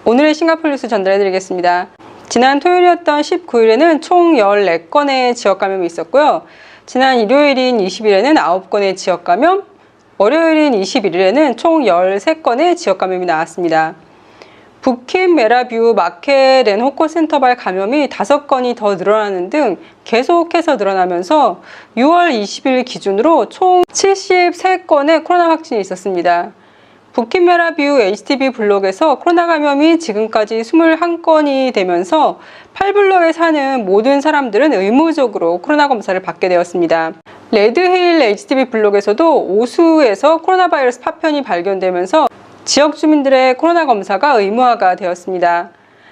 오늘의 싱가포르 뉴스 전달해 드리겠습니다. 지난 토요일이었던 19일에는 총 14건의 지역감염이 있었고요. 지난 일요일인 20일에는 9건의 지역감염, 월요일인 21일에는 총 13건의 지역감염이 나왔습니다. 부킨 메라뷰 마케렌 호코 센터발 감염이 5건이 더 늘어나는 등 계속해서 늘어나면서 6월 20일 기준으로 총 73건의 코로나 확진이 있었습니다. 부킨 메라뷰 HTB 블록에서 코로나 감염이 지금까지 21건이 되면서 8블록에 사는 모든 사람들은 의무적으로 코로나 검사를 받게 되었습니다. 레드힐 HTB 블록에서도 오수에서 코로나 바이러스 파편이 발견되면서 지역 주민들의 코로나 검사가 의무화가 되었습니다.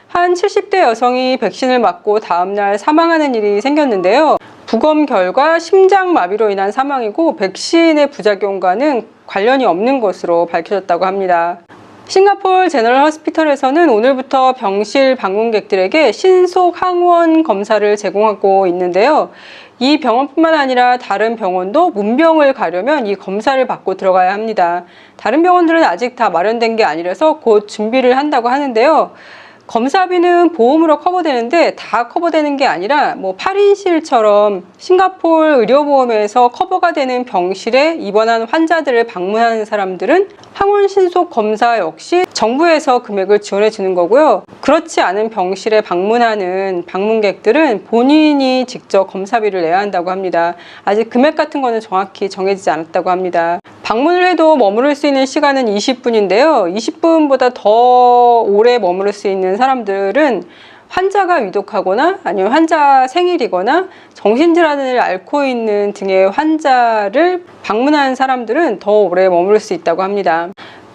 한 70대 여성이 백신을 맞고 다음날 사망하는 일이 생겼는데요. 부검 결과 심장마비로 인한 사망이고 백신의 부작용과는 관련이 없는 것으로 밝혀졌다고 합니다. 싱가포르 제너럴 호스피털에서는 오늘부터 병실 방문객들에게 신속 항원 검사를 제공하고 있는데요. 이 병원뿐만 아니라 다른 병원도 문병을 가려면 이 검사를 받고 들어가야 합니다. 다른 병원들은 아직 다 마련된 게 아니라서 곧 준비를 한다고 하는데요. 검사비는 보험으로 커버되는데 다 커버되는 게 아니라 8인실처럼 싱가포르 의료보험에서 커버가 되는 병실에 입원한 환자들을 방문하는 사람들은 항원 신속 검사 역시 정부에서 금액을 지원해 주는 거고요. 그렇지 않은 병실에 방문하는 방문객들은 본인이 직접 검사비를 내야 한다고 합니다. 아직 금액 같은 거는 정확히 정해지지 않았다고 합니다. 방문을 해도 머무를 수 있는 시간은 20분인데요. 20분보다 더 오래 머무를 수 있는 사람들은 환자가 위독하거나 아니면 환자 생일이거나 정신질환을 앓고 있는 등의 환자를 방문한 사람들은 더 오래 머무를 수 있다고 합니다.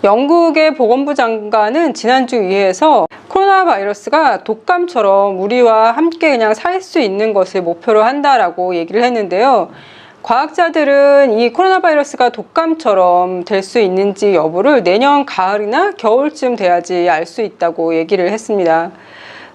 영국의 보건부 장관은 지난주 의회에서 코로나 바이러스가 독감처럼 우리와 함께 그냥 살 수 있는 것을 목표로 한다라고 얘기를 했는데요. 과학자들은 이 코로나 바이러스가 독감처럼 될 수 있는지 여부를 내년 가을이나 겨울쯤 돼야지 알 수 있다고 얘기를 했습니다.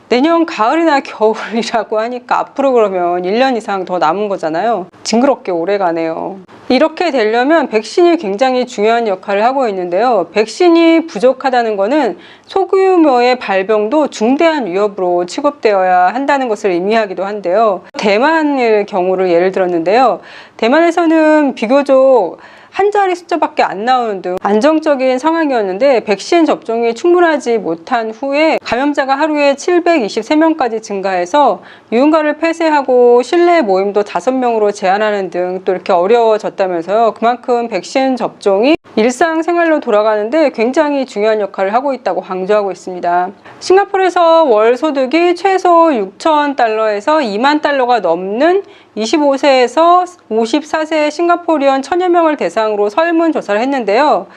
내년 가을이나 겨울이라고 하니까 앞으로 그러면 1년 이상 더 남은 거잖아요. 징그럽게 오래 가네요. 이렇게 되려면 백신이 굉장히 중요한 역할을 하고 있는데요. 백신이 부족하다는 것은 소규모의 발병도 중대한 위협으로 취급되어야 한다는 것을 의미하기도 한데요. 대만의 경우를 예를 들었는데요. 대만에서는 비교적 한 자리 숫자밖에 안 나오는 등 안정적인 상황이었는데 백신 접종이 충분하지 못한 후에 감염자가 하루에 723명까지 증가해서 유흥가를 폐쇄하고 실내 모임도 5명으로 제한하는 등 또 이렇게 어려워졌다면서요. 그만큼 백신 접종이 일상생활로 돌아가는데 굉장히 중요한 역할을 하고 있다고 강조하고 있습니다. 싱가포르에서 월 소득이 최소 6,000달러에서 2만 달러가 넘는 25세에서 54세 싱가포리언 1000여 명을 대상으로 설문조사를 했는데요.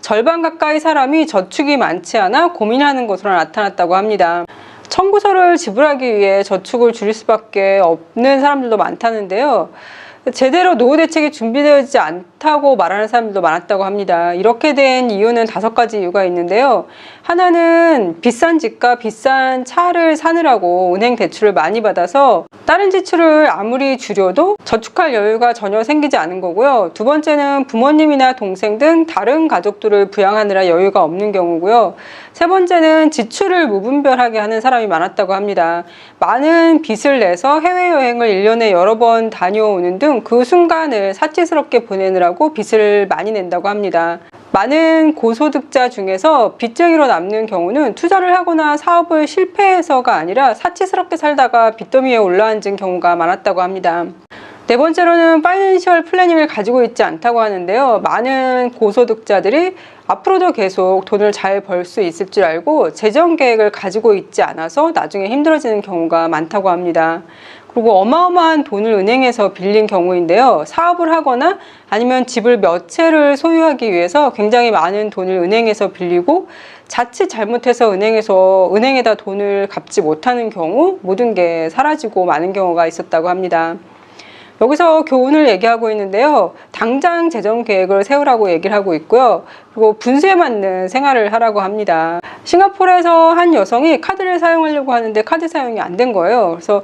절반 가까이 사람이 저축이 많지 않아 고민하는 것으로 나타났다고 합니다. 청구서를 지불하기 위해 저축을 줄일 수밖에 없는 사람들도 많다는데요. 제대로 노후 대책이 준비되어 있지 않다고 말하는 사람들도 많았다고 합니다. 이렇게 된 이유는 5가지 이유가 있는데요. 하나는 비싼 집과 비싼 차를 사느라고 은행 대출을 많이 받아서 다른 지출을 아무리 줄여도 저축할 여유가 전혀 생기지 않은 거고요. 두 번째는 부모님이나 동생 등 다른 가족들을 부양하느라 여유가 없는 경우고요. 세 번째는 지출을 무분별하게 하는 사람이 많았다고 합니다. 많은 빚을 내서 해외여행을 1년에 여러 번 다녀오는 등 그 순간을 사치스럽게 보내느라고 빚을 많이 낸다고 합니다. 많은 고소득자 중에서 빚쟁이로 남는 경우는 투자를 하거나 사업을 실패해서가 아니라 사치스럽게 살다가 빚더미에 올라앉은 경우가 많았다고 합니다. 네 번째로는 파이낸셜 플래닝을 가지고 있지 않다고 하는데요. 많은 고소득자들이 앞으로도 계속 돈을 잘 벌 수 있을 줄 알고 재정 계획을 가지고 있지 않아서 나중에 힘들어지는 경우가 많다고 합니다. 그리고 어마어마한 돈을 은행에서 빌린 경우인데요. 사업을 하거나 아니면 집을 몇 채를 소유하기 위해서 굉장히 많은 돈을 은행에서 빌리고 자칫 잘못해서 은행에다 돈을 갚지 못하는 경우 모든 게 사라지고 많은 경우가 있었다고 합니다. 여기서 교훈을 얘기하고 있는데요. 당장 재정 계획을 세우라고 얘기를 하고 있고요. 그리고 분수에 맞는 생활을 하라고 합니다. 싱가포르에서 한 여성이 카드를 사용하려고 하는데 카드 사용이 안 된 거예요. 그래서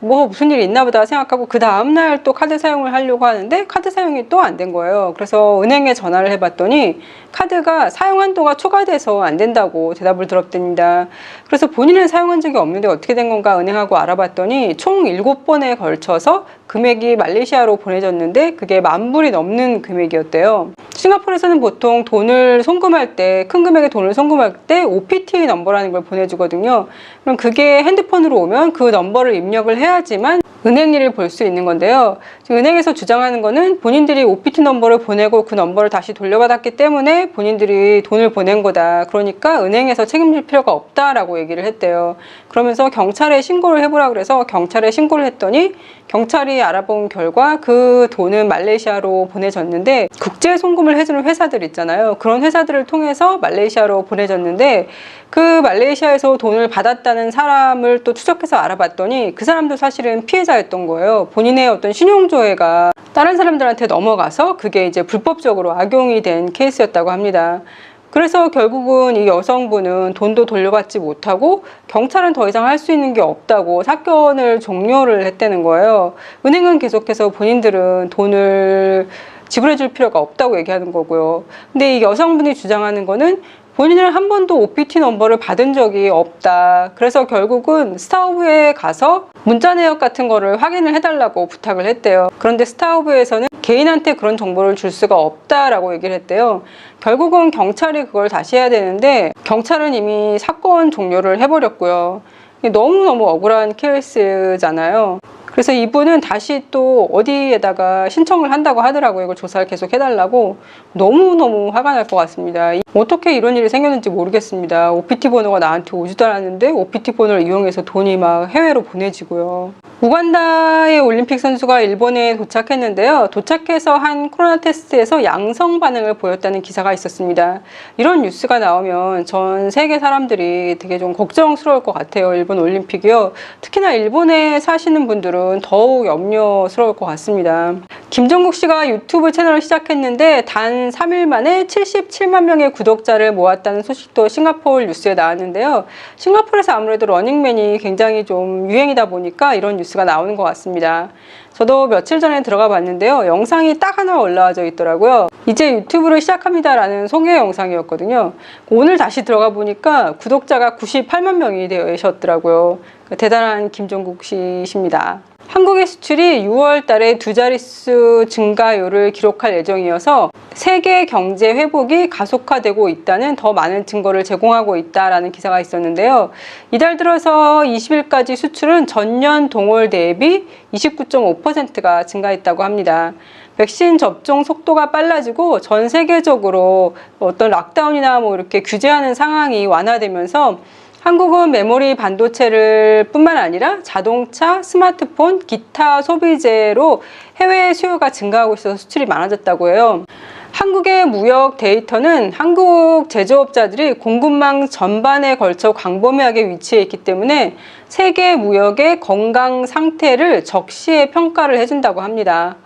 뭐 무슨 일이 있나 보다 생각하고 그 다음날 또 카드 사용을 하려고 하는데 카드 사용이 또 안 된 거예요. 그래서 은행에 전화를 해봤더니 카드가 사용 한도가 초과돼서 안 된다고 대답을 들었답니다. 그래서 본인은 사용한 적이 없는데 어떻게 된 건가 은행하고 알아봤더니 총 7번에 걸쳐서 금액이 말레이시아로 보내졌는데 그게 10,000불이 넘는 금액이었대요. 싱가포르에서는 보통 돈을 송금할 때, 큰 금액의 돈을 송금할 때 OPT 넘버라는 걸 보내주거든요. 그럼 그게 핸드폰으로 오면 그 넘버를 입력을 해야지만 은행 일을 볼 수 있는 건데요. 지금 은행에서 주장하는 거는 본인들이 OPT 넘버를 보내고 그 넘버를 다시 돌려받았기 때문에 본인들이 돈을 보낸 거다. 그러니까 은행에서 책임질 필요가 없다라고 얘기를 했대요. 그러면서 경찰에 신고를 해보라 그래서 경찰에 신고를 했더니 경찰이 알아본 결과 그 돈은 말레이시아로 보내졌는데 국제 송금을 해주는 회사들 있잖아요. 그런 회사들을 통해서 말레이시아로 보내졌는데 그 말레이시아에서 돈을 받았다는 사람을 또 추적해서 알아봤더니 그 사람도 사실은 피해자였던 거예요. 본인의 어떤 신용조회가 다른 사람들한테 넘어가서 그게 이제 불법적으로 악용이 된 케이스였다고 합니다. 그래서 결국은 이 여성분은 돈도 돌려받지 못하고 경찰은 더 이상 할 수 있는 게 없다고 사건을 종료를 했다는 거예요. 은행은 계속해서 본인들은 돈을 지불해 줄 필요가 없다고 얘기하는 거고요. 근데 이 여성분이 주장하는 거는 본인은 한 번도 OPT 넘버를 받은 적이 없다. 그래서 결국은 스타오브에 가서 문자 내역 같은 거를 확인을 해달라고 부탁을 했대요. 그런데 스타오브에서는 개인한테 그런 정보를 줄 수가 없다라고 얘기를 했대요. 결국은 경찰이 그걸 다시 해야 되는데 경찰은 이미 사건 종료를 해버렸고요. 너무너무 억울한 케이스잖아요. 그래서 이분은 다시 또 어디에다가 신청을 한다고 하더라고요. 이걸 조사를 계속 해달라고. 너무너무 화가 날 것 같습니다. 어떻게 이런 일이 생겼는지 모르겠습니다. OPT 번호가 나한테 오지도 않았는데 OPT 번호를 이용해서 돈이 막 해외로 보내지고요. 우간다의 올림픽 선수가 일본에 도착했는데요. 도착해서 한 코로나 테스트에서 양성 반응을 보였다는 기사가 있었습니다. 이런 뉴스가 나오면 전 세계 사람들이 되게 좀 걱정스러울 것 같아요. 일본 올림픽이요. 특히나 일본에 사시는 분들은 더욱 염려스러울 것 같습니다. 김종국 씨가 유튜브 채널을 시작했는데 단 3일 만에 77만 명의 구독자를 모았다는 소식도 싱가포르 뉴스에 나왔는데요. 싱가포르에서 아무래도 러닝맨이 굉장히 좀 유행이다 보니까 이런 뉴스가 나오는 것 같습니다. 저도 며칠 전에 들어가 봤는데요. 영상이 딱 하나 올라와져 있더라고요. 이제 유튜브를 시작합니다 라는 소개 영상이었거든요. 오늘 다시 들어가 보니까 구독자가 98만 명이 되셨더라고요. 대단한 김종국 씨십니다. 한국의 수출이 6월 달에 2자릿수 증가율을 기록할 예정이어서 세계 경제 회복이 가속화되고 있다는 더 많은 증거를 제공하고 있다라는 기사가 있었는데요. 이달 들어서 20일까지 수출은 전년 동월 대비 29.5%가 증가했다고 합니다. 백신 접종 속도가 빨라지고 전 세계적으로 어떤 락다운이나 뭐 이렇게 규제하는 상황이 완화되면서 한국은 메모리 반도체를 뿐만 아니라 자동차, 스마트폰, 기타 소비재로 해외 수요가 증가하고 있어서 수출이 많아졌다고 해요. 한국의 무역 데이터는 한국 제조업자들이 공급망 전반에 걸쳐 광범위하게 위치해 있기 때문에 세계 무역의 건강 상태를 적시에 평가를 해준다고 합니다.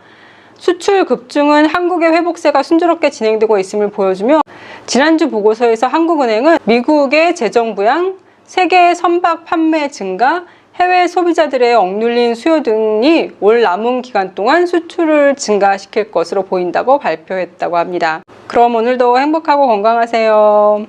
수출 급증은 한국의 회복세가 순조롭게 진행되고 있음을 보여주며 지난주 보고서에서 한국은행은 미국의 재정 부양, 세계 선박 판매 증가, 해외 소비자들의 억눌린 수요 등이 올 남은 기간 동안 수출을 증가시킬 것으로 보인다고 발표했다고 합니다. 그럼 오늘도 행복하고 건강하세요.